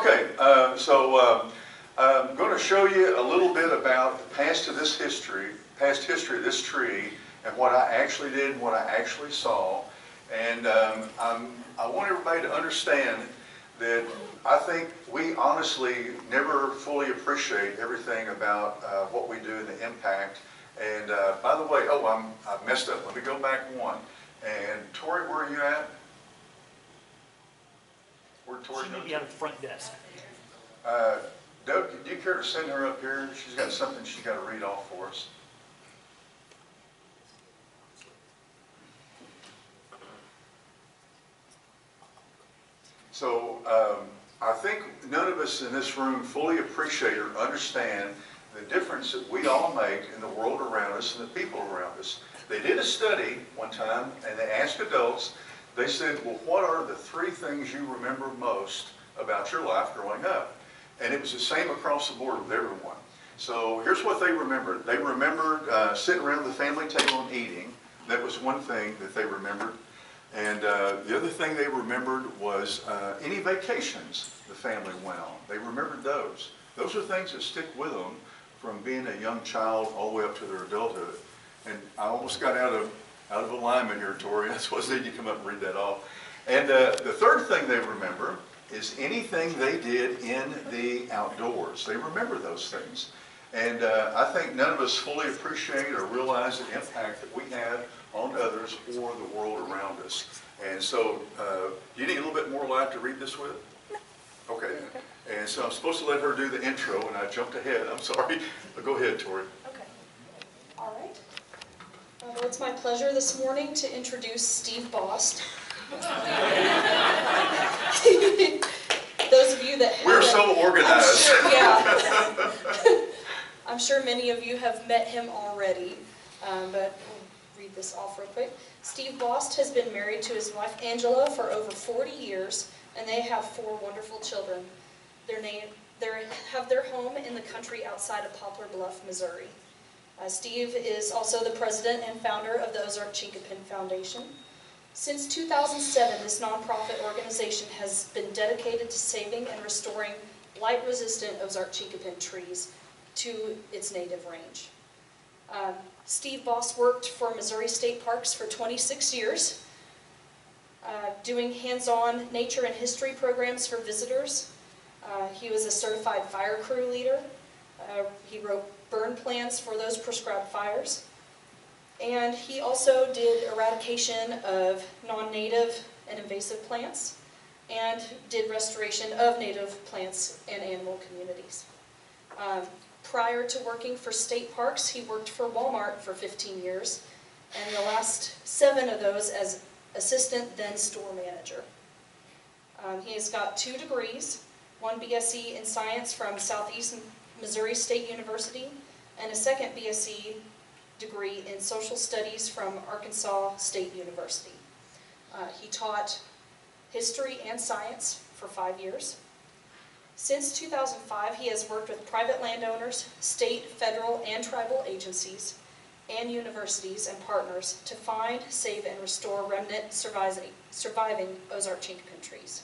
Okay, I'm going to show you a little bit about the past history of this tree, and what I actually did and what I actually saw. And I want everybody to understand that I think we honestly never fully appreciate everything about what we do and the impact. And by the way, I messed up. Let me go back one. And Tori, where are you at? She may be on the front desk. Doug, do you care to send her up here? She's got something she's got to read off for us. So I think none of us in this room fully appreciate or understand the difference that we all make in the world around us and the people around us. They did a study one time, and they asked adults, they said, well, what are the 3 things you remember most about your life growing up? And it was the same across the board with everyone. So here's what they remembered. They remembered sitting around the family table and eating. That was one thing that they remembered. And the other thing they remembered was any vacations the family went on. They remembered those. Those are things that stick with them from being a young child all the way up to their adulthood. And I almost got out of alignment here, Tori. That's why I said you come up and read that off. And the third thing they remember is anything they did in the outdoors. They remember those things. And I think none of us fully appreciate or realize the impact that we have on others or the world around us. And so, do you need a little bit more live to read this with? Okay. And so I'm supposed to let her do the intro, and I jumped ahead. I'm sorry. But go ahead, Tori. Okay. All right. Well, it's my pleasure this morning to introduce Steve Bost. Those of you that we're so organized. I'm sure many of you have met him already, but we'll read this off real quick. Steve Bost has been married to his wife Angela for over 40 years, and they have 4 wonderful children. They have their home in the country outside of Poplar Bluff, Missouri. Steve is also the president and founder of the Ozark Chinquapin Foundation. Since 2007, this nonprofit organization has been dedicated to saving and restoring blight-resistant Ozark Chinquapin trees to its native range. Steve Bost worked for Missouri State Parks for 26 years, doing hands-on nature and history programs for visitors. He was a certified fire crew leader. He wrote burn plans for those prescribed fires. And he also did eradication of non-native and invasive plants, and did restoration of native plants and animal communities. Prior to working for state parks, he worked for Walmart for 15 years, and the last 7 of those as assistant, then store manager. He has got 2 degrees, 1 BSc in science from Southeast Missouri State University, and a 2nd BSc degree in social studies from Arkansas State University. He taught history and science for 5 years. Since 2005, he has worked with private landowners, state, federal, and tribal agencies, and universities and partners to find, save, and restore remnant surviving Ozark Chinquapin trees.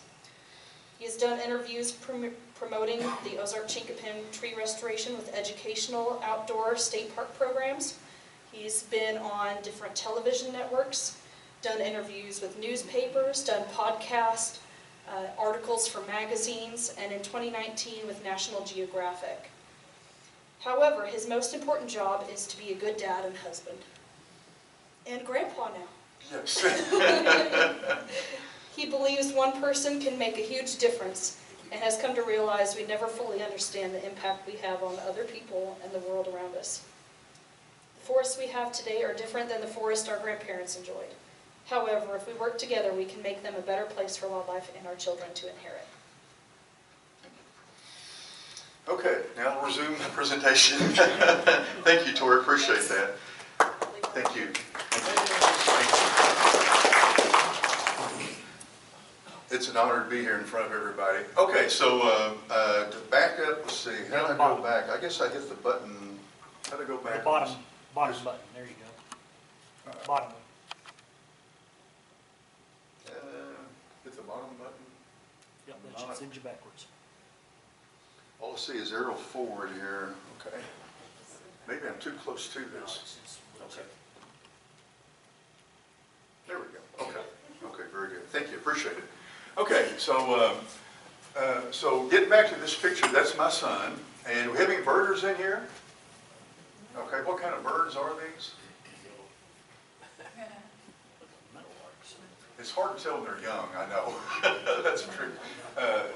He has done interviews promoting the Ozark Chinquapin tree restoration with educational outdoor state park programs. He's been on different television networks, done interviews with newspapers, done podcasts, articles for magazines, and in 2019 with National Geographic. However, his most important job is to be a good dad and husband. And grandpa now. Yes. He believes one person can make a huge difference, and has come to realize we never fully understand the impact we have on other people and the world around us. The forests we have today are different than the forest our grandparents enjoyed. However, if we work together, we can make them a better place for wildlife and our children to inherit. Okay, now we'll resume the presentation. Thank you, Tori. Appreciate that. Thank you. It's an honor to be here in front of everybody. Okay, so to back up, let's see, how do I go back? I guess I hit the button. How do I go back? The bottom button. There you go. Bottom one. Hit the bottom button. Yep, that should send you backwards. let's see, is arrow forward here? Okay. Maybe I'm too close to this. Okay. There we go. Okay. Okay, very good. Thank you, appreciate it. Okay, so getting back to this picture, that's my son. And we have any birders in here? Okay, what kind of birds are these? It's hard to tell when they're young, I know. That's a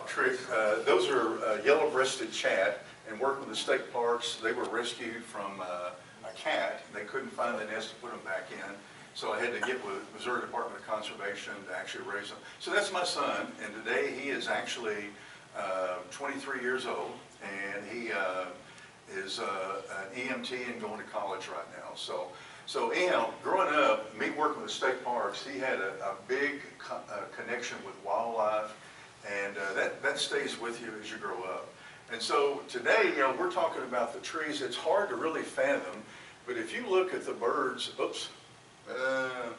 trick. Those are yellow-breasted chat, and working with the state parks, they were rescued from a cat. They couldn't find the nest to put them back in, so I had to get with Missouri Department of Conservation to actually raise them. So that's my son, and today he is actually 23 years old, and he is an EMT and going to college right now. So anyhow, growing up, me working with state parks, he had a big connection with wildlife, and that stays with you as you grow up. And so today, we're talking about the trees. It's hard to really fathom, but if you look at the birds, oops, go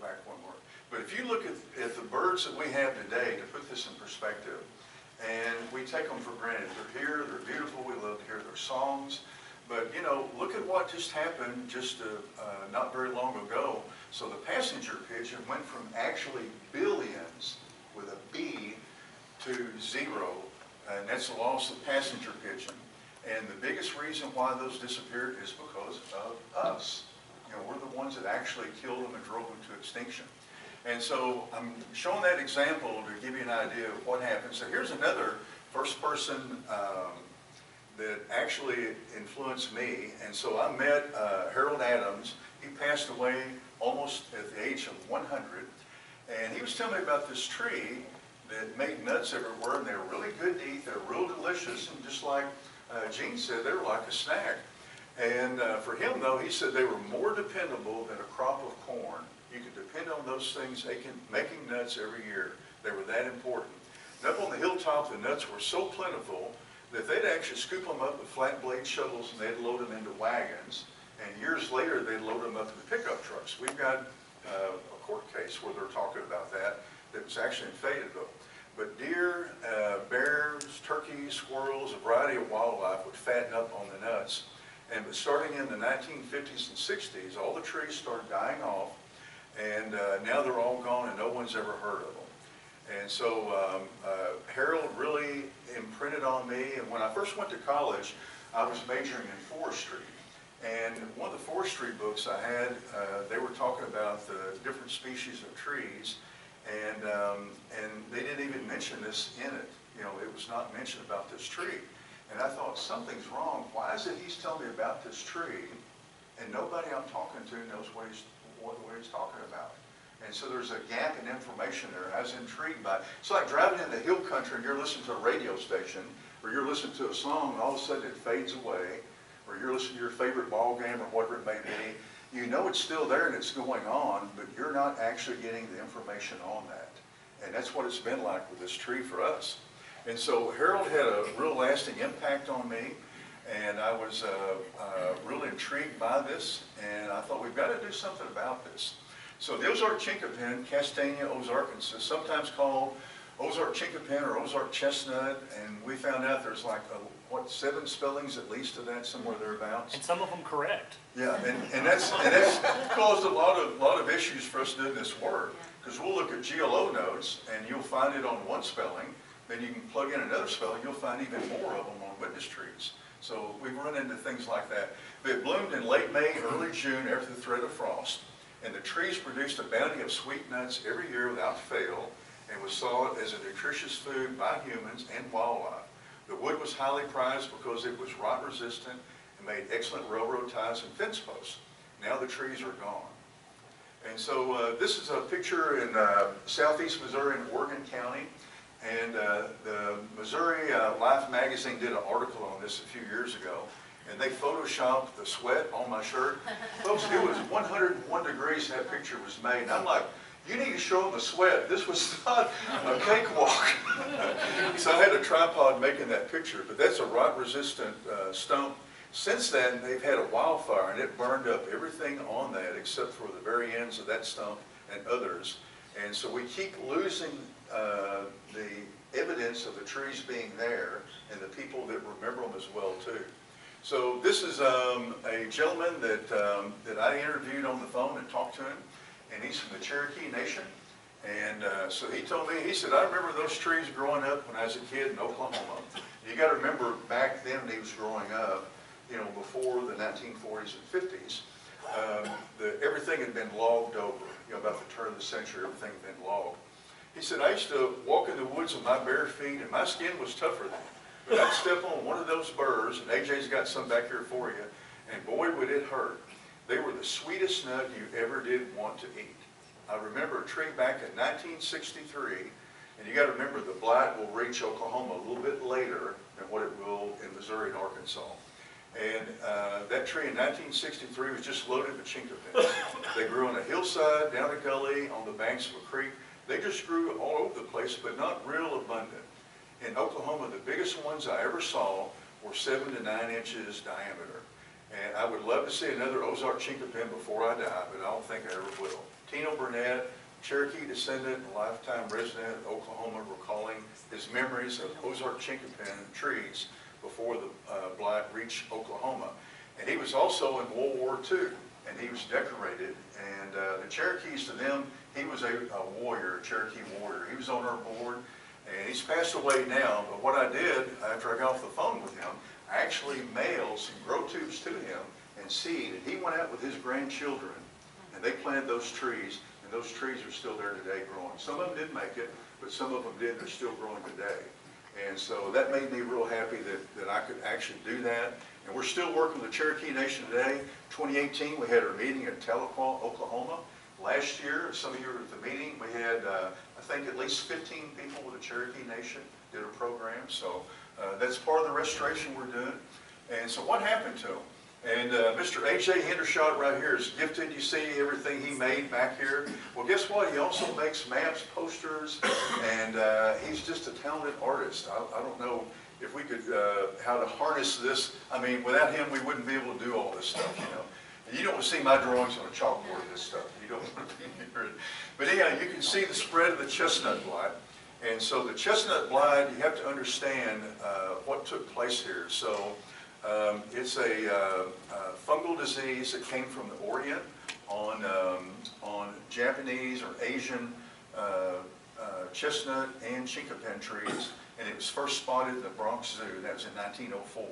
back one more. But if you look at the birds that we have today, to put this in perspective, and we take them for granted. They're here, they're beautiful, we love to hear their songs. But, look at what just happened just not very long ago. So the passenger pigeon went from actually billions with a B to 0, and that's the loss of passenger pigeon. And the biggest reason why those disappeared is because of us. We're the ones that actually killed them and drove them to extinction. And so I'm showing that example to give you an idea of what happened. So here's another first person that actually influenced me. And so I met Harold Adams. He passed away almost at the age of 100. And he was telling me about this tree that made nuts everywhere, and they were really good to eat. They're real delicious, and just like Gene said, they were like a snack. And for him, though, he said they were more dependable than a crop of corn. You could depend on those things making nuts every year. They were that important. And up on the hilltop, the nuts were so plentiful that they'd actually scoop them up with flat blade shovels, and they'd load them into wagons. And years later, they'd load them up in pickup trucks. We've got a court case where they're talking about that was actually in Fayetteville. But deer, bears, turkeys, squirrels, a variety of wildlife would fatten up on the nuts. But starting in the 1950s and 60s, all the trees started dying off, and now they're all gone and no one's ever heard of them. And so Harold really imprinted on me, and when I first went to college, I was majoring in forestry. And one of the forestry books I had, they were talking about the different species of trees, and they didn't even mention this in it. It was not mentioned about this tree. And I thought, something's wrong. Why is it he's telling me about this tree, and nobody I'm talking to knows what he's talking about? And so there's a gap in information there. I was intrigued by it. It's like driving in the hill country and you're listening to a radio station, or you're listening to a song, and all of a sudden it fades away, or you're listening to your favorite ball game or whatever it may be. You know it's still there and it's going on, but you're not actually getting the information on that. And that's what it's been like with this tree for us. And so Harold had a real lasting impact on me, and I was really intrigued by this, and I thought, we've got to do something about this. So the Ozark Chinquapin, Castanea ozarkensis, sometimes called Ozark Chinquapin or Ozark chestnut, and we found out there's like, 7 spellings at least of that, somewhere thereabouts. And some of them correct. Yeah, and that's caused a lot of issues for us doing this work, because we'll look at GLO notes, and you'll find it on one spelling. Then you can plug in another spelling, you'll find even more of them on witness trees. So we've run into things like that. They bloomed in late May, early June after the threat of frost, and the trees produced a bounty of sweet nuts every year without fail, and was sought as a nutritious food by humans and wildlife. The wood was highly prized because it was rot resistant and made excellent railroad ties and fence posts. Now the trees are gone. And so this is a picture in southeast Missouri in Oregon County. And the Missouri Life magazine did an article on this a few years ago, and they photoshopped the sweat on my shirt. Folks, it was 101 degrees that picture was made. And I'm like, you need to show them the sweat. This was not a cakewalk. So I had a tripod making that picture, but that's a rot-resistant stump. Since then, they've had a wildfire, and it burned up everything on that except for the very ends of that stump and others. And so we keep losing the evidence of the trees being there and the people that remember them as well too. So this is a gentleman that I interviewed on the phone and talked to him, and he's from the Cherokee Nation. And so he told me, he said, I remember those trees growing up when I was a kid in Oklahoma. You got to remember back then when he was growing up, you know, before the 1940s and 50s, everything had been logged over. You know, about the turn of the century, everything had been logged. He said, I used to walk in the woods with my bare feet, and my skin was tougher then. But I'd step on one of those burrs, and AJ's got some back here for you, and boy, would it hurt. They were the sweetest nut you ever did want to eat. I remember a tree back in 1963, and you got to remember the blight will reach Oklahoma a little bit later than what it will in Missouri and Arkansas. And that tree in 1963 was just loaded with chinquapins. They grew on a hillside, down a gully, on the banks of a creek. They just grew all over the place, but not real abundant. In Oklahoma, the biggest ones I ever saw were 7 to 9 inches diameter. And I would love to see another Ozark Chinquapin before I die, but I don't think I ever will. Tino Burnett, Cherokee descendant and lifetime resident of Oklahoma, recalling his memories of Ozark Chinquapin trees before the blight reached Oklahoma. And he was also in World War II, and he was decorated. And the Cherokees, to them, he was a warrior, a Cherokee warrior. He was on our board, and he's passed away now. But what I did, after I got off the phone with him, I actually mailed some grow tubes to him and seed. And he went out with his grandchildren, and they planted those trees. And those trees are still there today growing. Some of them didn't make it, but some of them did. They're still growing today. And so that made me real happy that I could actually do that. And we're still working with the Cherokee Nation today. 2018, we had our meeting in Tahlequah, Oklahoma. Last year, some of you were at the meeting, we had, I think, at least 15 people with the Cherokee Nation did a program. So that's part of the restoration we're doing. And so what happened to him? And Mr. A.J. Hendershot right here is gifted. You see everything he made back here. Well, guess what? He also makes maps, posters, and he's just a talented artist. I don't know if we could, how to harness this. I mean, without him, we wouldn't be able to do all this stuff, you know. And you don't see my drawings on a chalkboard of this stuff. You don't want to be near it. But anyhow, you can see the spread of the chestnut blight. And so the chestnut blight, you have to understand what took place here. So it's a fungal disease that came from the Orient on Japanese or Asian chestnut and chinquapin trees, and it was first spotted in the Bronx Zoo, and that was in 1904,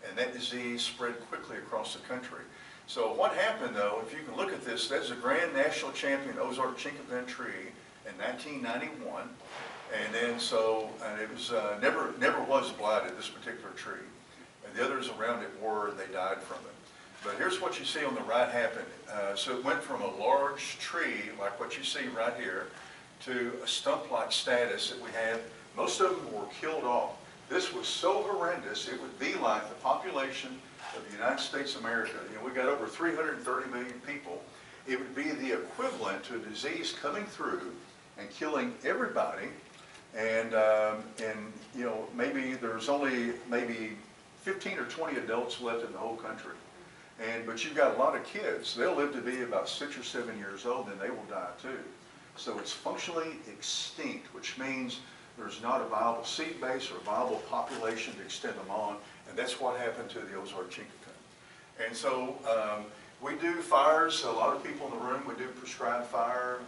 and that disease spread quickly across the country. So what happened though, if you can look at this, that's a Grand National Champion Ozark Chinquapin tree in 1991, and then so, and it was never was blighted, this particular tree. And the others around it were, and they died from it. But here's what you see on the right happen. So it went from a large tree, like what you see right here, to a stump-like status that we had. Most of them were killed off. This was so horrendous, it would be like the population of the United States of America. You know, we got over 330 million people. It would be the equivalent to a disease coming through and killing everybody. And you know, maybe there's only maybe 15 or 20 adults left in the whole country. But you've got a lot of kids. They'll live to be about 6 or 7 years old, and they will die too. So it's functionally extinct, which means there's not a viable seed base or a viable population to extend them on, and that's what happened to the Ozark Chinquapin. And so we do fires. A lot of people in the room, we do prescribed fire.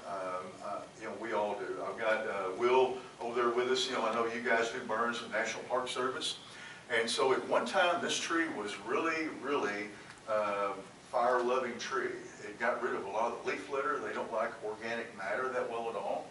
You know, we all do. I've got Will over there with us. You know, I know you guys do burns with National Park Service. And so at one time, this tree was really, really fire-loving tree. It got rid of a lot of the leaf litter. They don't like organic matter that well at all.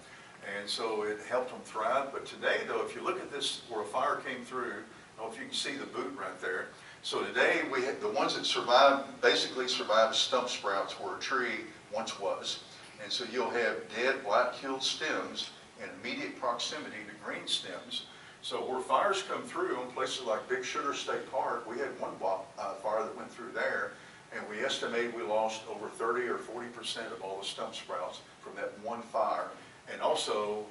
And so it helped them thrive. But today, though, if you look at this where a fire came through, I don't know if you can see the boot right there. So today, we had the ones that survived, basically survived stump sprouts where a tree once was. And so you'll have dead, blight-killed stems in immediate proximity to green stems. So where fires come through in places like Big Sugar State Park, we had one fire that went through there, and we estimate we lost over 30 or 40% of all the stump sprouts from that one fire, and also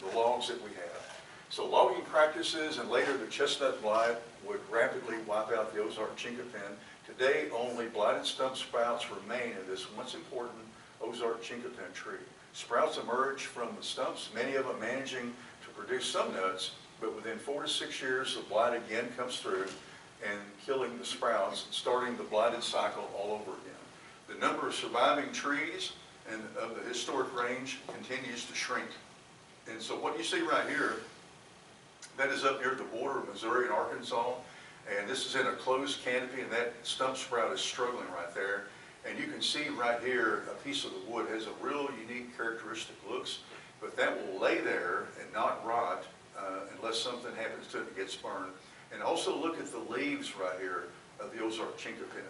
the logs that we have. So logging practices and later the chestnut blight would rapidly wipe out the Ozark Chinquapin. Today, only blighted stump sprouts remain in this once important Ozark Chinquapin tree. Sprouts emerge from the stumps, many of them managing to produce some nuts, but within 4 to 6 years, the blight again comes through and killing the sprouts, starting the blighted cycle all over again. The number of surviving trees and of the historic range continues to shrink. And so what you see right here, that is up near the border of Missouri and Arkansas, and this is in a closed canopy, and that stump sprout is struggling right there. And you can see right here, a piece of the wood has a real unique characteristic looks, but that will lay there and not rot unless something happens to it and gets burned. And also look at the leaves right here of the Ozark Chinquapin.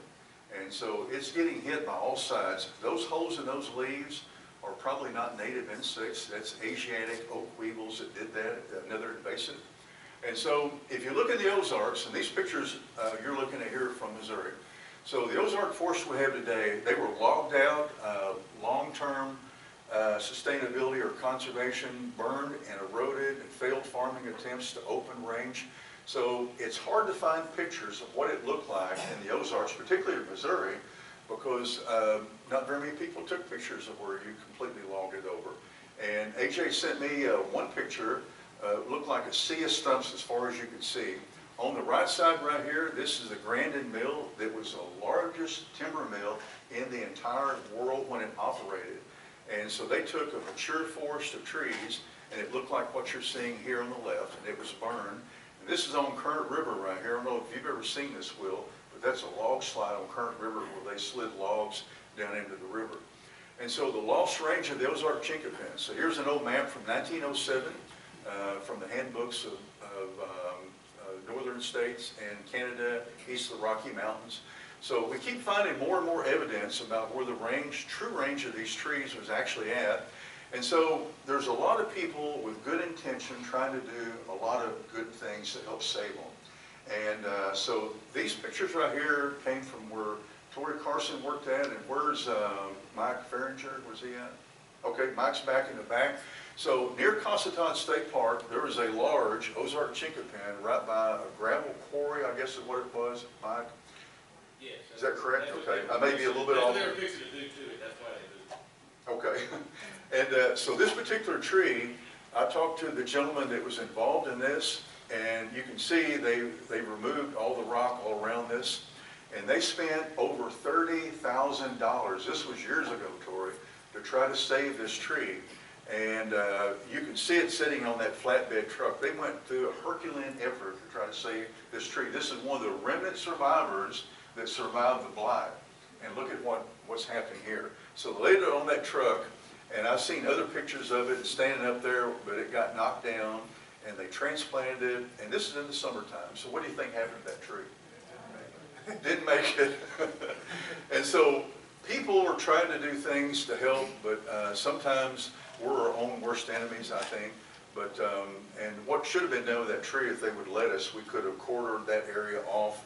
And so it's getting hit by all sides. Those holes in those leaves are probably not native insects. That's Asiatic oak weevils that did that, another invasive. And so if you look at the Ozarks, and these pictures you're looking at here from Missouri. So the Ozark forests we have today, they were logged out, long-term sustainability or conservation, burned and eroded, and failed farming attempts to open range. So it's hard to find pictures of what it looked like in the Ozarks, particularly in Missouri, because not very many people took pictures of where you completely logged it over. And AJ sent me one picture, looked like a sea of stumps as far as you could see. On the right side right here, this is the Grandin Mill that was the largest timber mill in the entire world when it operated. And so they took a mature forest of trees, and it looked like what you're seeing here on the left, and it was burned. And this is on Current River right here. I don't know if you've ever seen this, Will, but that's a log slide on Current River where they slid logs down into the river. And so the lost range of the Ozark Chinquapin. So here's an old map from 1907 from the handbooks of northern states and Canada, east of the Rocky Mountains. So we keep finding more and more evidence about where the range, true range of these trees was actually at. And so there's a lot of people with good intention trying to do a lot of good things to help save them. And so these pictures right here came from where Tori Carson worked at, and where's Mike Farringer, where's he at? Okay, Mike's back in the back. So near Cossatot State Park, there was a large Ozark Chinquapin right by a gravel quarry, I guess is what it was, Mike? Yes. Is that correct? Okay, I may be a little bit off. That's what they were fixing to do to it, that's why they moved. Okay, and so this particular tree, I talked to the gentleman that was involved in this, and you can see they removed all the rock all around this, and they spent over $30,000, this was years ago, Tori, to try to save this tree. And you can see it sitting on that flatbed truck. They went through a Herculean effort to try to save this tree. This is one of the remnant survivors that survived the blight. And look at what's happening here. So they laid it on that truck, and I've seen other pictures of it standing up there, but it got knocked down, and they transplanted it, and this is in the summertime. So what do you think happened to that tree? Didn't make it. And so people are trying to do things to help, but sometimes we're our own worst enemies, I think. But, and what should have been done with that tree, if they would let us, we could have quartered that area off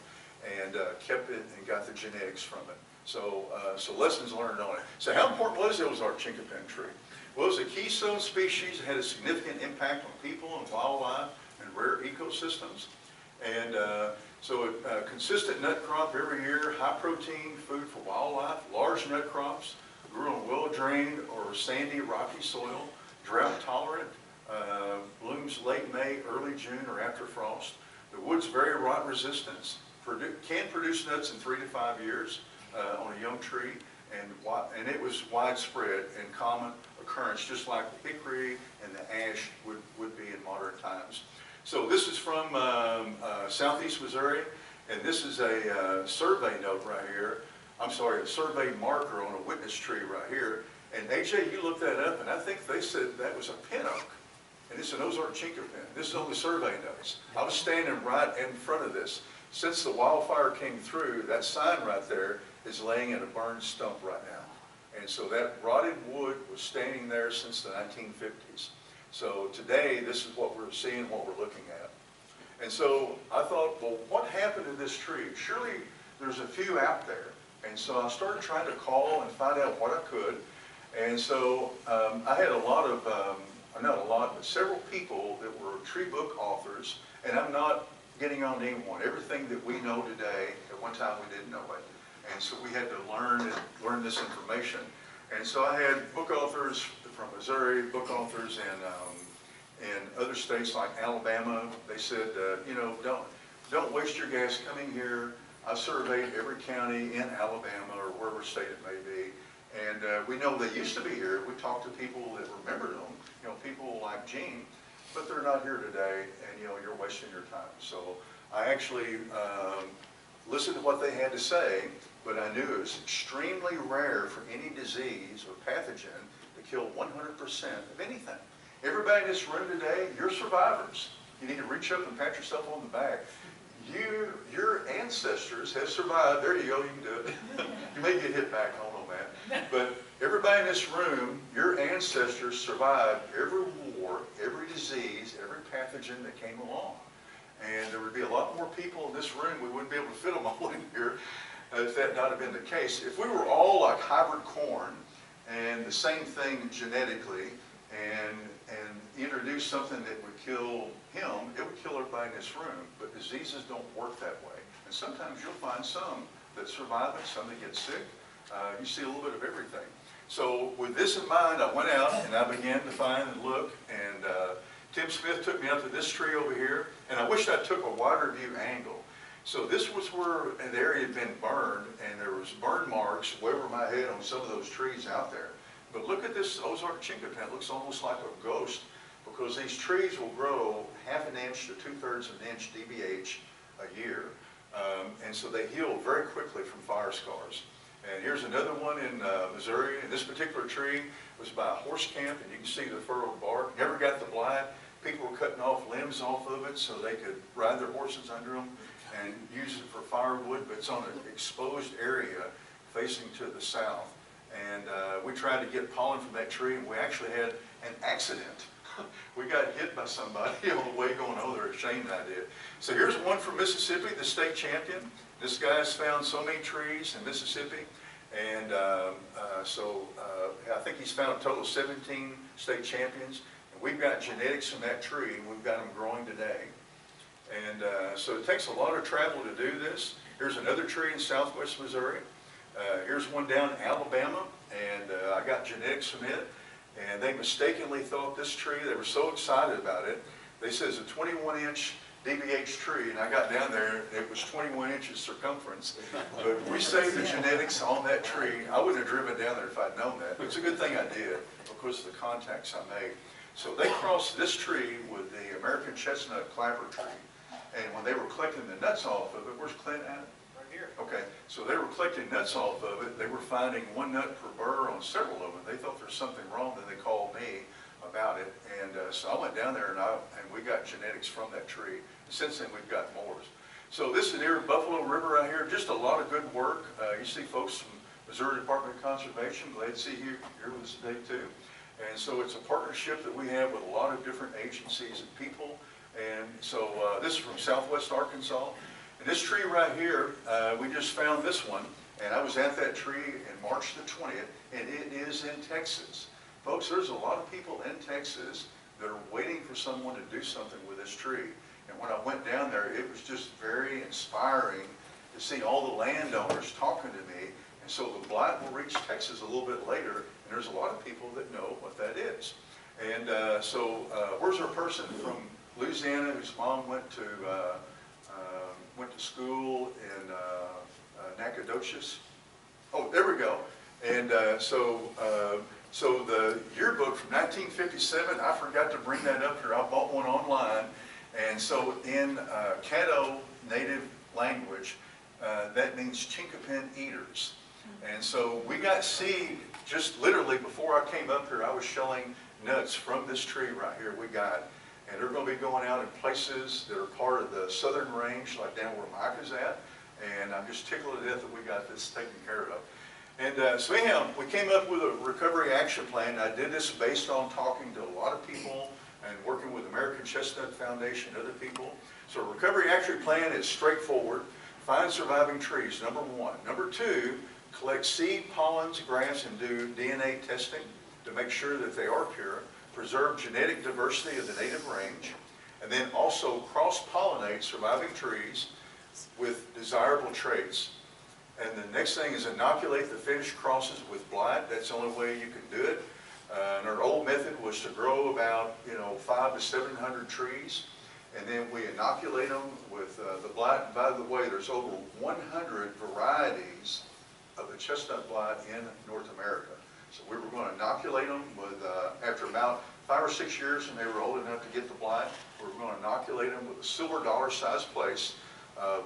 and kept it and got the genetics from it. So, so lessons learned on it. So how important was the Ozark Chinquapin tree? Well, it was a keystone species, had a significant impact on people and wildlife and rare ecosystems. And so a consistent nut crop every year, high protein food for wildlife, large nut crops, grew on well-drained or sandy, rocky soil, drought tolerant, blooms late May, early June, or after frost. The wood's very rot resistant, can produce nuts in 3 to 5 years on a young tree, and it was widespread and common occurrence, just like the hickory and the ash would be in modern times. So this is from southeast Missouri, and this is a survey note right here. I'm sorry, a survey marker on a witness tree right here. And AJ, you looked that up, and I think they said that was a pin oak. And it's an Ozark Chinquapin. This is on the survey notes. I was standing right in front of this. Since the wildfire came through, that sign right there is laying in a burned stump right now. And so that rotted wood was standing there since the 1950s. So today, this is what we're seeing, what we're looking at. And so I thought, well, what happened to this tree? Surely there's a few out there. And so I started trying to call and find out what I could. And so I had a lot of, not a lot, but several people that were tree book authors, and I'm not getting on anyone. Everything that we know today, at one time we didn't know it. And so we had to learn this information. And so I had book authors from Missouri, book authors in other states like Alabama, they said, you know, don't waste your gas coming here. I surveyed every county in Alabama or wherever state it may be, and we know they used to be here. We talked to people that remembered them, you know, people like Gene, but they're not here today, and you know, you're wasting your time. So I actually listened to what they had to say, but I knew it was extremely rare for any disease or pathogen to kill 100% of anything. Everybody in this room today, you're survivors. You need to reach up and pat yourself on the back. Your ancestors have survived. There you go, you can do it. You may get hit back, I don't know, man. But everybody in this room, your ancestors survived every war, every disease, every pathogen that came along. And there would be a lot more people in this room. We wouldn't be able to fit them all in here if that not have been the case. If we were all like hybrid corn and the same thing genetically and introduce something that would kill him, it would kill everybody in this room. But diseases don't work that way. And sometimes you'll find some that survive it, some that get sick. You see a little bit of everything. So with this in mind, I went out and I began to find and look, and Tim Smith took me up to this tree over here, and I wished I took a wider view angle. So this was where an area had been burned, and there was burn marks way over my head on some of those trees out there. But look at this Ozark Chinquapin. It looks almost like a ghost, because these trees will grow 1/2 inch to 2/3 of an inch DBH a year. And so they heal very quickly from fire scars. And here's another one in Missouri. And this particular tree was by a horse camp, and you can see the furrowed bark. Never got the blight. People were cutting off limbs off of it so they could ride their horses under them and use it for firewood, but it's on an exposed area facing to the south. And we tried to get pollen from that tree, and we actually had an accident. We got hit by somebody on the way going over there. Shane and I did. So here's one from Mississippi, the state champion. This guy's found so many trees in Mississippi. And I think he's found a total of 17 state champions. And we've got genetics from that tree, and we've got them growing today. And so it takes a lot of travel to do this. Here's another tree in southwest Missouri. Here's one down in Alabama, and I got genetics from it. And they mistakenly thought this tree, they were so excited about it, they said it's a 21-inch DBH tree, and I got down there, it was 21 inches circumference. But we saved the genetics on that tree. I wouldn't have driven down there if I'd known that. But it's a good thing I did, because of the contacts I made. So they crossed this tree with the American chestnut clapper tree. And when they were collecting the nuts off of it, where's Clint at? Right here. Okay, so they were collecting nuts off of it. They were finding one nut per burr on several of them. They thought there was something wrong, then they called me about it. And so I went down there and we got genetics from that tree. And since then, we've got more. So this is near Buffalo River right here. Just a lot of good work. You see folks from Missouri Department of Conservation. Glad to see you here with us today too. And so it's a partnership that we have with a lot of different agencies and people. And so this is from southwest Arkansas. And this tree right here, we just found this one. And I was at that tree in March the 20th, and it is in Texas. Folks, there's a lot of people in Texas that are waiting for someone to do something with this tree. And when I went down there, it was just very inspiring to see all the landowners talking to me. And so the blight will reach Texas a little bit later, and there's a lot of people that know what that is. And where's our person from Louisiana whose mom went to school in Nacogdoches? Oh, there we go. And so the yearbook from 1957, I forgot to bring that up here. I bought one online. And so in Caddo native language, that means Chinquapin eaters. And so we got seed just literally before I came up here. I was shelling nuts from this tree right here we got. And they're going to be going out in places that are part of the southern range, like down where Mike is at. And I'm just tickled to death that we got this taken care of. And so anyhow, we came up with a recovery action plan. I did this based on talking to a lot of people and working with American Chestnut Foundation and other people. So a recovery action plan is straightforward. Find surviving trees, number one. Number two, collect seed, pollens, grafts, and do DNA testing to make sure that they are pure. Preserve genetic diversity of the native range. And then also cross-pollinate surviving trees with desirable traits. And the next thing is inoculate the finished crosses with blight. That's the only way you can do it. And our old method was to grow about, 500 to 700 trees, and then we inoculate them with the blight. And by the way, there's over 100 varieties of the chestnut blight in North America. So we were going to inoculate them with, after about 5 or 6 years when they were old enough to get the blight, we were going to inoculate them with a silver dollar-sized place of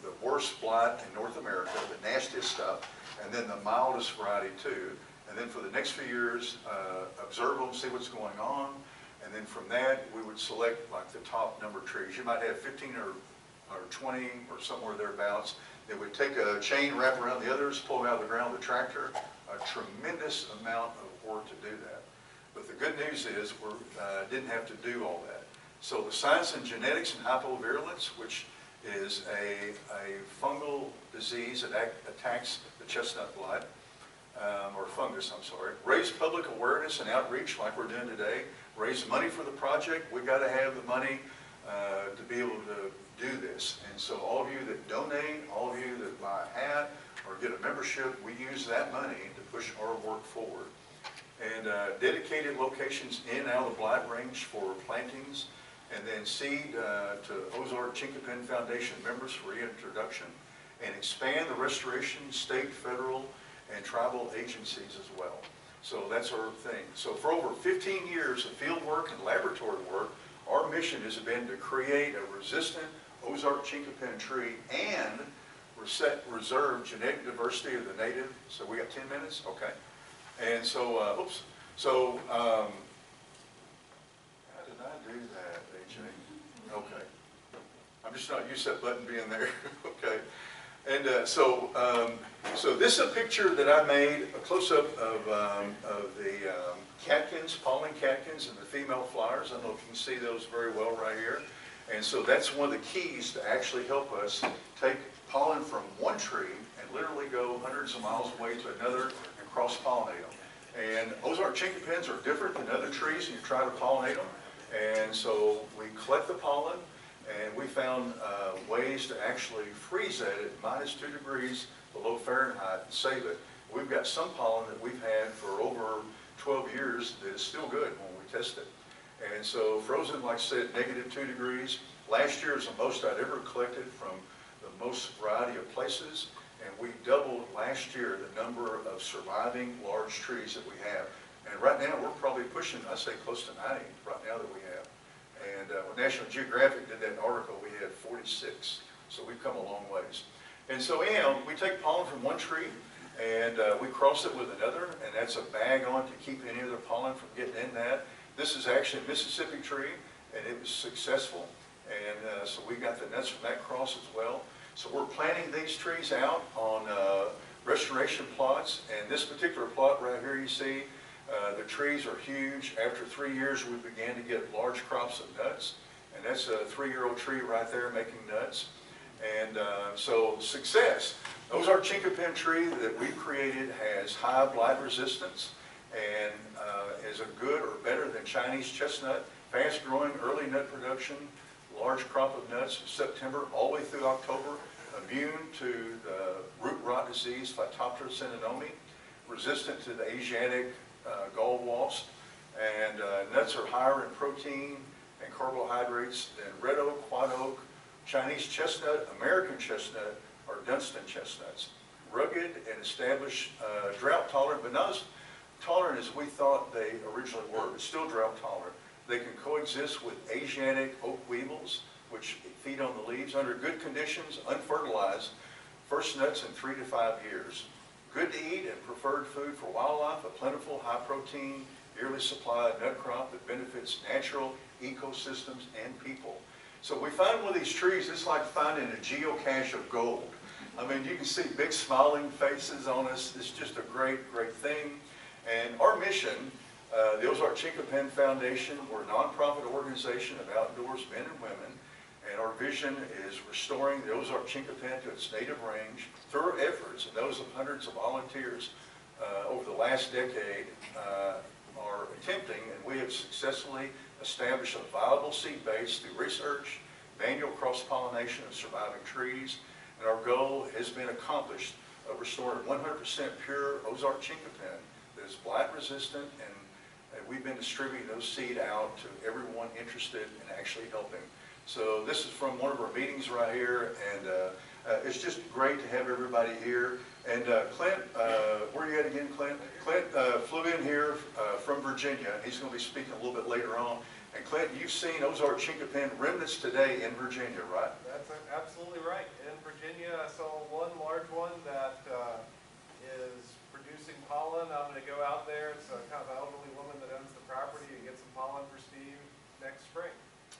the worst blight in North America, the nastiest stuff, and then the mildest variety too. And then for the next few years, observe them, see what's going on. And then from that, we would select like the top number of trees. You might have 15 or 20 or somewhere thereabouts. Then we'd take a chain, wrap around the others, pull them out of the ground with a tractor. A tremendous amount of work to do that. But the good news is we didn't have to do all that. So the science in genetics and hypovirulence, which is a fungal disease that attacks the chestnut blight, or fungus, I'm sorry. Raise public awareness and outreach like we're doing today. Raise money for the project. We've got to have the money to be able to do this. And so all of you that donate, all of you that buy a hat or get a membership, we use that money to push our work forward. And dedicated locations in and out of the blight range for plantings, and then seed to Ozark Chinquapin Foundation members for reintroduction, and expand the restoration state, federal, and tribal agencies as well. So that's our thing. So for over 15 years of field work and laboratory work, our mission has been to create a resistant Ozark Chinquapin tree and reserve genetic diversity of the native. So we got 10 minutes? Okay. And so, how did I do that, AJ? Okay. I'm just not used to that button being there. Okay. And so this is a picture that I made, a close-up of the catkins, pollen catkins, and the female flowers. I don't know if you can see those very well right here. And so that's one of the keys to actually help us take pollen from one tree and literally go hundreds of miles away to another and cross-pollinate them. And Ozark Chinquapins are different than other trees, and you try to pollinate them. And so we collect the pollen, and we found ways to actually freeze that at -2 degrees below Fahrenheit and save it. We've got some pollen that we've had for over 12 years that is still good when we test it. And so frozen, like I said, -2 degrees. Last year is the most I'd ever collected from the most variety of places. And we doubled last year the number of surviving large trees that we have. And right now we're probably pushing, I say close to 90 right now that we have. And when National Geographic did that article, we had 46. So we've come a long ways. And so anyhow, we take pollen from one tree and we cross it with another, and that's a bag on to keep any other pollen from getting in that. This is actually a Mississippi tree, and it was successful. And so we got the nuts from that cross as well. So we're planting these trees out on restoration plots, and this particular plot right here you see, the trees are huge. After 3 years we began to get large crops of nuts, and that's a 3-year-old tree right there making nuts. And so success. Ozark Chinquapin tree that we've created has high blight resistance and is a good or better than Chinese chestnut, fast growing, early nut production, large crop of nuts in September all the way through October, immune to the root rot disease, Phytophthora cinnamomum, resistant to the Asiatic gall wasp, and nuts are higher in protein and carbohydrates than red oak, white oak, Chinese chestnut, American chestnut, or Dunstan chestnuts. Rugged and established, drought tolerant, but not as tolerant as we thought they originally were, but still drought tolerant. They can coexist with Asiatic oak weevils, which feed on the leaves under good conditions, unfertilized, first nuts in 3 to 5 years. Good to eat and preferred food for wildlife, a plentiful, high-protein, yearly supply of nut crop that benefits natural ecosystems and people. So we find one of these trees, it's like finding a geocache of gold. I mean, you can see big smiling faces on us. It's just a great, great thing. And our mission, the Ozark Chinquapin Foundation, we're a nonprofit organization of outdoors men and women, and our vision is restoring the Ozark Chinquapin to its native range through our efforts, and those of hundreds of volunteers over the last decade are attempting, and we have successfully established a viable seed base through research, manual cross-pollination of surviving trees, and our goal has been accomplished of restoring 100% pure Ozark Chinquapin that is blight resistant, and we've been distributing those seed out to everyone interested in actually helping. So this is from one of our meetings right here, and it's just great to have everybody here. And Clint, where are you at again, Clint? Clint flew in here from Virginia. He's going to be speaking a little bit later on. And Clint, you've seen Ozark Chinquapin remnants today in Virginia, right? That's absolutely right. In Virginia, I saw one large one that is producing pollen. I'm going to go out there. It's a kind of elderly woman that owns the property and get some pollen for Steve next spring.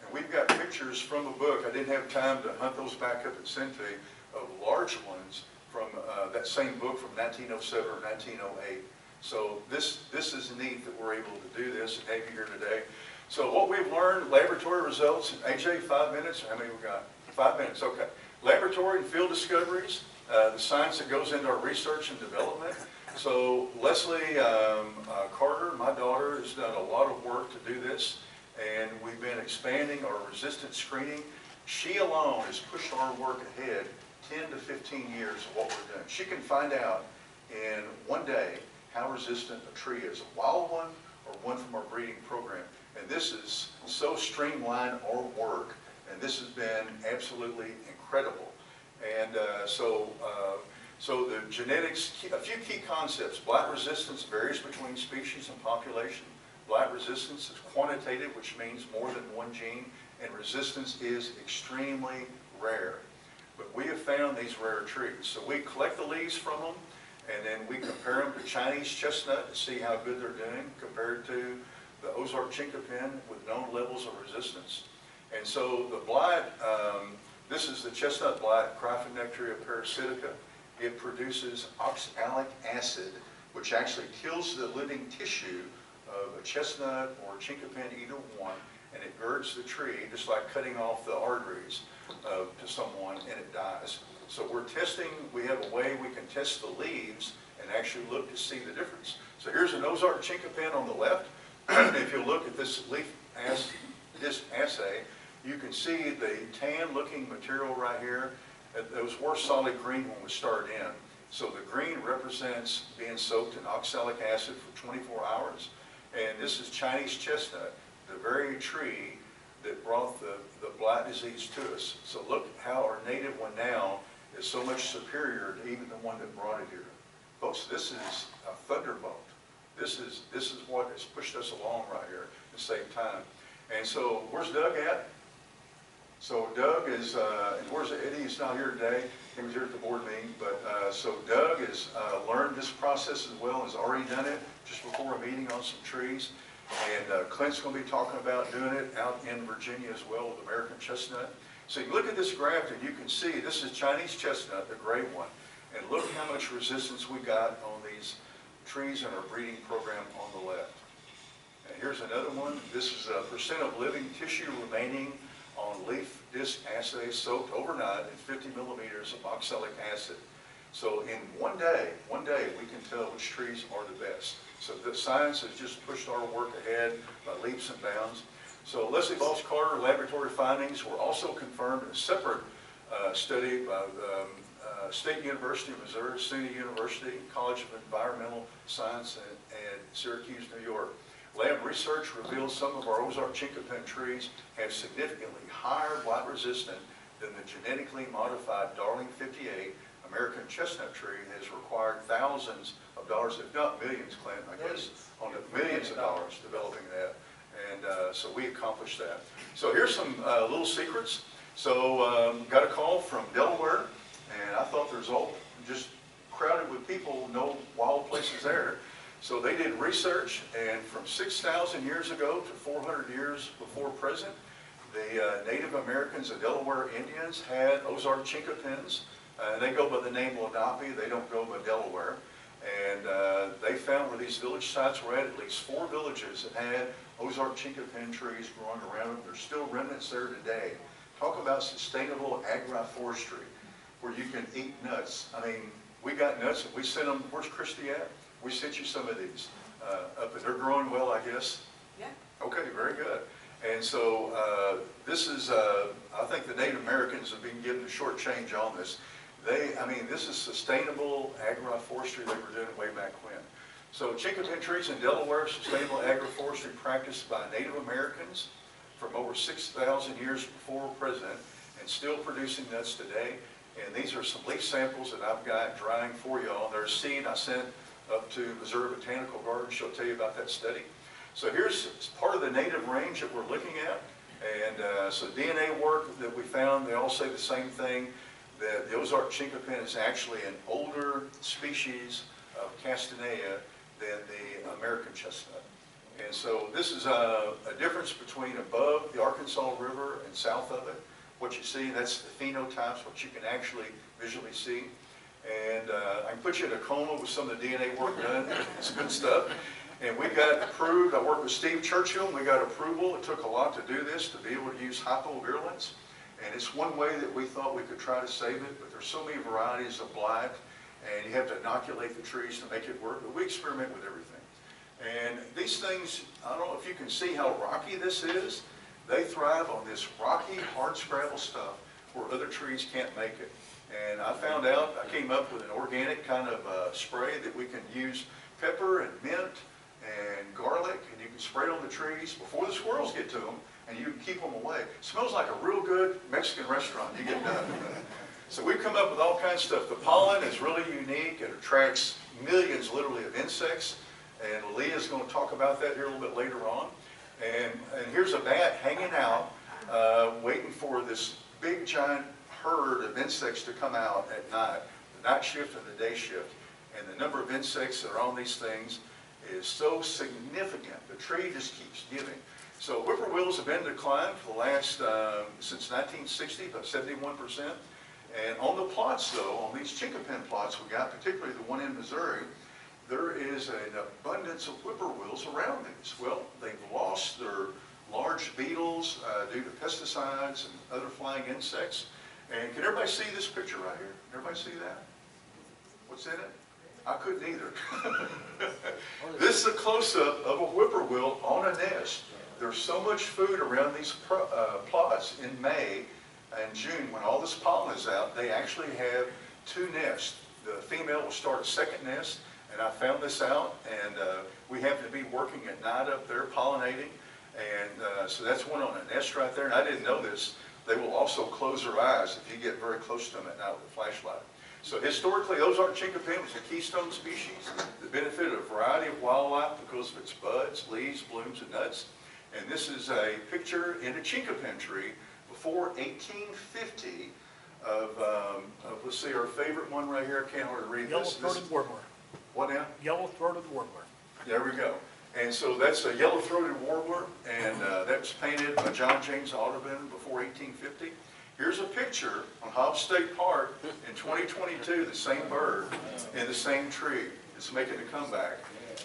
And we've got pictures from a book. I didn't have time to hunt those back up and send to you, of large ones from that same book from 1907 or 1908. So this is neat that we're able to do this and have you here today. So what we've learned, laboratory results, AJ, 5 minutes? How many we got? 5 minutes, okay. Laboratory and field discoveries, the science that goes into our research and development. So Leslie Carter, my daughter, has done a lot of work to do this, and we've been expanding our resistance screening. She alone has pushed our work ahead 10 to 15 years of what we're doing. She can find out in one day how resistant a tree is, a wild one or one from our breeding program. And this is so streamlined our work, and this has been absolutely incredible. And so the genetics, a few key concepts. Blight resistance varies between species and population. Blight resistance is quantitative, which means more than one gene, and resistance is extremely rare. But we have found these rare trees. So we collect the leaves from them, and then we compare them to Chinese chestnut to see how good they're doing compared to the Ozark Chinquapin with known levels of resistance. And so the blight, this is the chestnut blight, Cryphonectria parasitica. It produces oxalic acid, which actually kills the living tissue of a chestnut or Chinquapin, either one, and it girds the tree, just like cutting off the arteries to someone, and it dies. So we're testing, we have a way we can test the leaves and actually look to see the difference. So here's an Ozark Chinquapin on the left. If you look at this leaf assay, you can see the tan-looking material right here. It was more solid green when we started in. So the green represents being soaked in oxalic acid for 24 hours. And this is Chinese chestnut, the very tree that brought the blight disease to us. So look how our native one now is so much superior to even the one that brought it here. Folks, this is a thunderbolt. This is what has pushed us along right here at the same time. And so where's Doug at? So Doug is, and where's Eddie? He's not here today. He was here at the board meeting. But so Doug has learned this process as well, has already done it just before a meeting on some trees. And Clint's going to be talking about doing it out in Virginia as well with American chestnut. So you look at this graph and you can see this is Chinese chestnut, the gray one. And look how much resistance we got on these trees in our breeding program on the left. And here's another one. This is a percent of living tissue remaining on leaf disc assay soaked overnight in 50 millimeters of oxalic acid. So in one day we can tell which trees are the best. So the science has just pushed our work ahead by leaps and bounds. So Leslie Carter laboratory findings were also confirmed in a separate study by the State University of Missouri, SUNY University, College of Environmental Science and Syracuse, New York. Lab research reveals some of our Ozark Chinquapin trees have significantly higher blight resistance than the genetically modified Darling 58 American chestnut tree has required thousands of dollars, if not millions, Clint, I guess, on the millions of dollars developing that. And so we accomplished that. So here's some little secrets. So got a call from Delaware, and I thought the result just crowded with people, no wild places there. So they did research, and from 6,000 years ago to 400 years before present, the Native Americans and Delaware Indians had Ozark Chinquapins. They go by the name Lenape, they don't go by Delaware. And they found where these village sites were at least 4 villages that had Ozark Chinquapin trees growing around them. There's still remnants there today. Talk about sustainable agroforestry, where you can eat nuts. I mean, we got nuts and we sent them, where's Christy at? We sent you some of these up there. They're growing well, I guess? Yeah. Okay, very good. And so this is, I think the Native Americans have been given a short change on this. I mean, this is sustainable agroforestry they were doing way back when. So Chinquapin trees in Delaware, sustainable agroforestry practiced by Native Americans from over 6,000 years before President and still producing nuts today. And these are some leaf samples that I've got drying for y'all. There's seed I sent up to Missouri Botanical Garden. She'll tell you about that study. So here's part of the native range that we're looking at. And so DNA work that we found, they all say the same thing, that the Ozark Chinquapin is actually an older species of Castanea than the American chestnut. And so this is a difference between above the Arkansas River and south of it. What you see, that's the phenotypes, what you can actually visually see. And I can put you in a coma with some of the DNA work done. It's good stuff. And we got approved, I worked with Steve Churchill, and we got approval. It took a lot to do this, to be able to use hypovirulence. And it's one way that we thought we could try to save it, but there's so many varieties of blight, and you have to inoculate the trees to make it work. But we experiment with everything. And these things, I don't know if you can see how rocky this is. They thrive on this rocky, hard scrabble stuff where other trees can't make it. And I found out, I came up with an organic kind of spray that we can use pepper and mint and garlic, and you can spray it on the trees before the squirrels get to them, and you can keep them away. It smells like a real good Mexican restaurant. You get done. So we've come up with all kinds of stuff. The pollen is really unique. It attracts millions, literally, of insects. And Leah's going to talk about that here a little bit later on. And here's a bat hanging out, waiting for this big, giant herd of insects to come out at night, the night shift and the day shift. And the number of insects that are on these things is so significant. The tree just keeps giving. So whippoorwills have been in decline for the last, since 1960, about 71%. And on the plots, though, on these Chinquapin plots we got, particularly the one in Missouri, there is an abundance of whippoorwills around these. Well, they've lost their large beetles due to pesticides and other flying insects. And can everybody see this picture right here? Everybody see that? What's in it? I couldn't either. This is a close-up of a whippoorwill on a nest. There's so much food around these plots in May and June when all this pollen is out. They actually have two nests. The female will start a second nest, and I found this out, and we happen to be working at night up there pollinating, and so that's one on a nest right there, and I didn't know this. They will also close their eyes if you get very close to them at night with a flashlight. So historically, Ozark Chinquapin was a keystone species that benefited a variety of wildlife because of its buds, leaves, blooms, and nuts. And this is a picture in a Chinquapin tree before 1850 of let's see, our favorite one right here. I can't hardly read this. Yellow-throated warbler. What now? Yellow-throated warbler. There we go. And so that's a yellow-throated warbler, and that was painted by John James Audubon before 1850. Here's a picture on Hobbs State Park in 2022, the same bird in the same tree. It's making a comeback.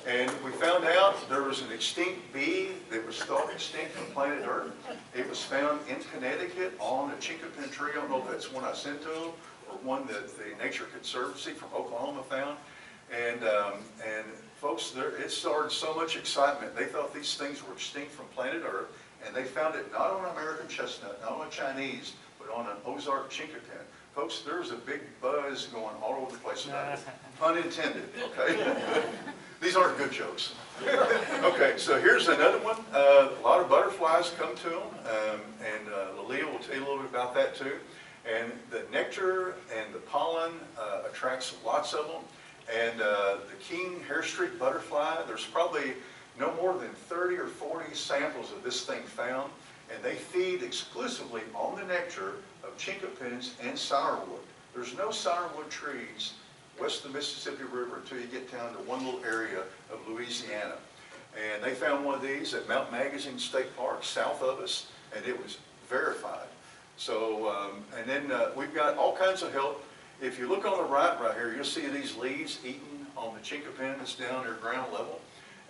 And we found out there was an extinct bee that was thought extinct from planet Earth. It was found in Connecticut on a Chinquapin tree. I don't know if that's one I sent to them or one that the Nature Conservancy from Oklahoma found. And folks, it started so much excitement. They thought these things were extinct from planet Earth, and they found it not on an American chestnut, not on a Chinese, but on an Ozark Chinquapin. Folks, there's a big buzz going all over the place about it. Pun intended, okay? These aren't good jokes. Okay, so here's another one. A lot of butterflies come to them, and Leah will tell you a little bit about that too. And the nectar and the pollen attracts lots of them. And the king hair streak butterfly, there's probably no more than 30 or 40 samples of this thing found, and they feed exclusively on the nectar of Chinquapins and sourwood. There's no sourwood trees west of the Mississippi River until you get down to one little area of Louisiana. And they found one of these at Mount Magazine State Park south of us, and it was verified. So, and then we've got all kinds of help. If you look on the right here, you'll see these leaves eaten on the Chinquapin that's down near ground level.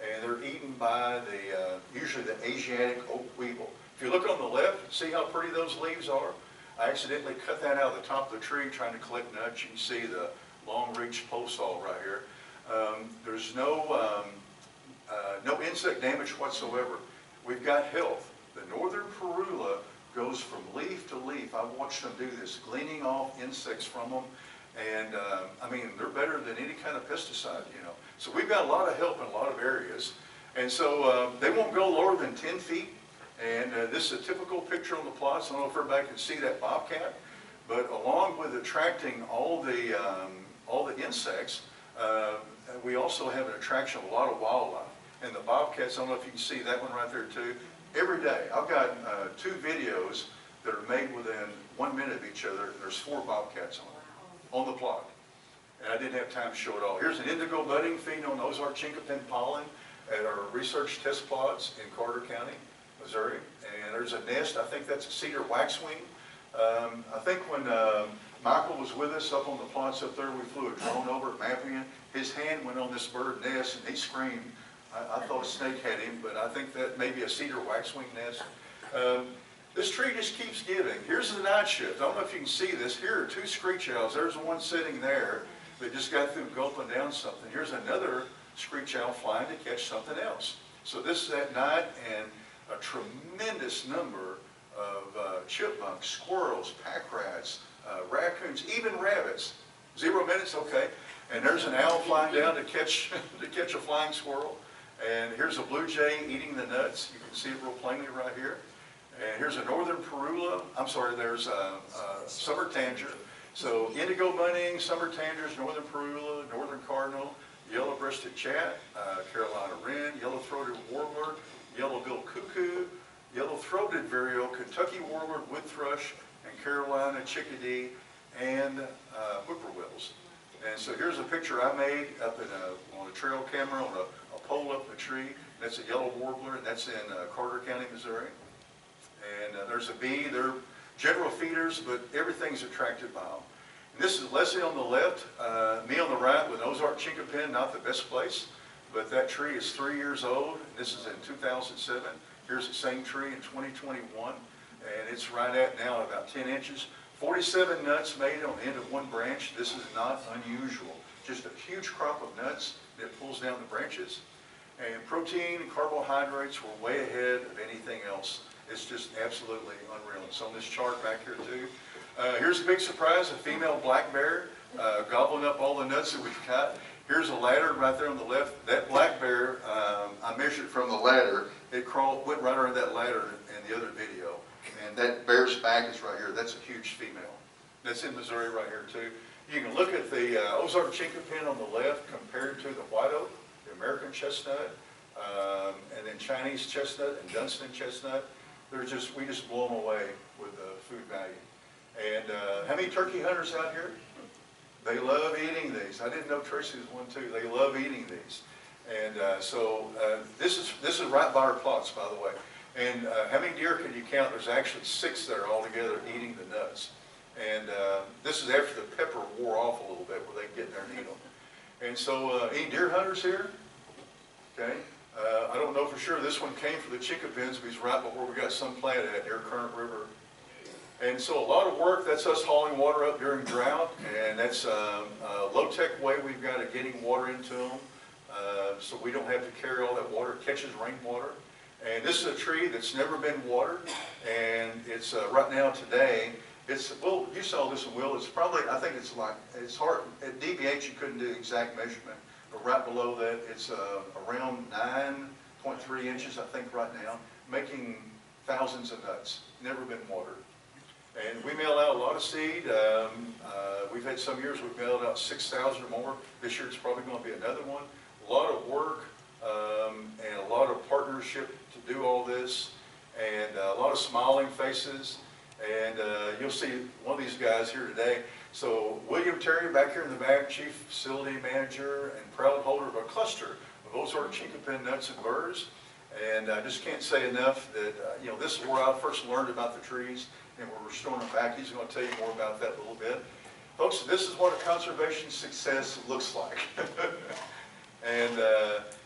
And they're eaten by usually the Asiatic oak weevil. If you look on the left, see how pretty those leaves are? I accidentally cut that out of the top of the tree trying to collect nuts. You can see the long-reach pole-saw right here. There's no insect damage whatsoever. We've got health. The northern perula goes from leaf to leaf. I've watched them do this, gleaning off insects from them. And I mean, they're better than any kind of pesticide, you know. So we've got a lot of help in a lot of areas. And so they won't go lower than 10 feet. And this is a typical picture on the plots. I don't know if everybody can see that bobcat, but along with attracting all the insects, we also have an attraction of a lot of wildlife. And the bobcats, I don't know if you can see that one right there too. Every day, I've got 2 videos that are made within 1 minute of each other. There's 4 bobcats on the plot. And I didn't have time to show it all. Here's an indigo budding feeding on Ozark Chinquapin pollen at our research test plots in Carter County, Missouri. And there's a nest, I think that's a cedar waxwing. I think when Michael was with us up on the plots up there, we flew a drone over it mapping it. His hand went on this bird nest and he screamed. I thought a snake had him, but I think that may be a cedar waxwing nest. This tree just keeps giving. Here's the night shift. I don't know if you can see this. Here are 2 screech owls. There's one sitting there that just got through gulping down something. Here's another screech owl flying to catch something else. So this is at night, and a tremendous number of chipmunks, squirrels, pack rats, raccoons, even rabbits. 0 minutes, okay. And there's an owl flying down to catch a flying squirrel. And here's a blue jay eating the nuts. You can see it real plainly right here. And here's a northern parula. I'm sorry, there's a summer tanager. So indigo bunting, summer tanagers, northern parula, northern cardinal, yellow-breasted chat, Carolina wren, yellow-throated warbler, yellow-billed cuckoo, yellow-throated vireo, Kentucky warbler, wood thrush, and Carolina chickadee, and whippoorwills. And so here's a picture I made up on a trail camera on a pole up in a tree. That's a yellow warbler, and that's in Carter County, Missouri. And there's a bee. They're general feeders, but everything's attracted by them. And this is Leslie on the left, me on the right with Ozark Chinquapin, not the best place, but that tree is 3 years old. And this is in 2007. Here's the same tree in 2021, and it's right at now about 10 inches. 47 nuts made on the end of one branch. This is not unusual. Just a huge crop of nuts that pulls down the branches. And protein and carbohydrates were way ahead of anything else. It's just absolutely unreal. It's on this chart back here too. Here's a big surprise, a female black bear gobbling up all the nuts that we've got. Here's a ladder right there on the left. That black bear, I measured from the ladder. It went right under that ladder in the other video. And that bear's back is right here. That's a huge female. That's in Missouri right here too. You can look at the Ozark Chinquapin on the left compared to the white oak, the American chestnut, and then Chinese chestnut and Dunstan chestnut. We just blow them away with the food value. And how many turkey hunters out here? They love eating these. I didn't know Tracy was one too. They love eating these. And this is right by our plots, by the way. And how many deer can you count? There's actually 6 there all together eating the nuts. And this is after the pepper wore off a little bit, where they get in there and eat them. And so, any deer hunters here? Okay. I don't know for sure. This one came from the Chinquapins, but he's right where we got some planted at near Current River. And so a lot of work. That's us hauling water up during drought, and that's a low-tech way we've got of getting water into them, so we don't have to carry all that water. It catches rainwater. And this is a tree that's never been watered, and it's right now today. Well, you saw this one, Will. It's probably, I think it's hard. At DBH, you couldn't do exact measurement, but right below that, it's around 9.3 inches, I think, right now, making thousands of nuts. Never been watered. And we mail out a lot of seed. We've had some years we've mailed out 6,000 or more. This year it's probably going to be another one. A lot of work and a lot of partnership to do all this, and a lot of smiling faces. And you'll see one of these guys here today. So William Terry back here in the back, Chief Facility Manager and proud holder of a cluster of Ozark Chinquapin nuts and burrs. And I just can't say enough that, this is where I first learned about the trees, and we're restoring them back. He's going to tell you more about that a little bit. Folks, this is what a conservation success looks like. And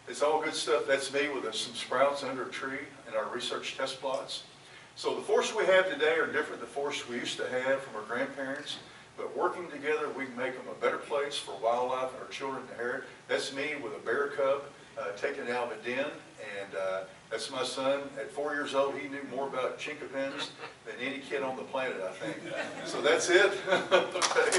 it's all good stuff. That's me with some sprouts under a tree in our research test plots. So the forests we have today are different than the forests we used to have from our grandparents. But working together, we can make them a better place for wildlife and our children to inherit. That's me with a bear cub taken out of a den. And that's my son. At 4 years old, he knew more about Chinquapins than any kid on the planet, I think. So that's it. Okay.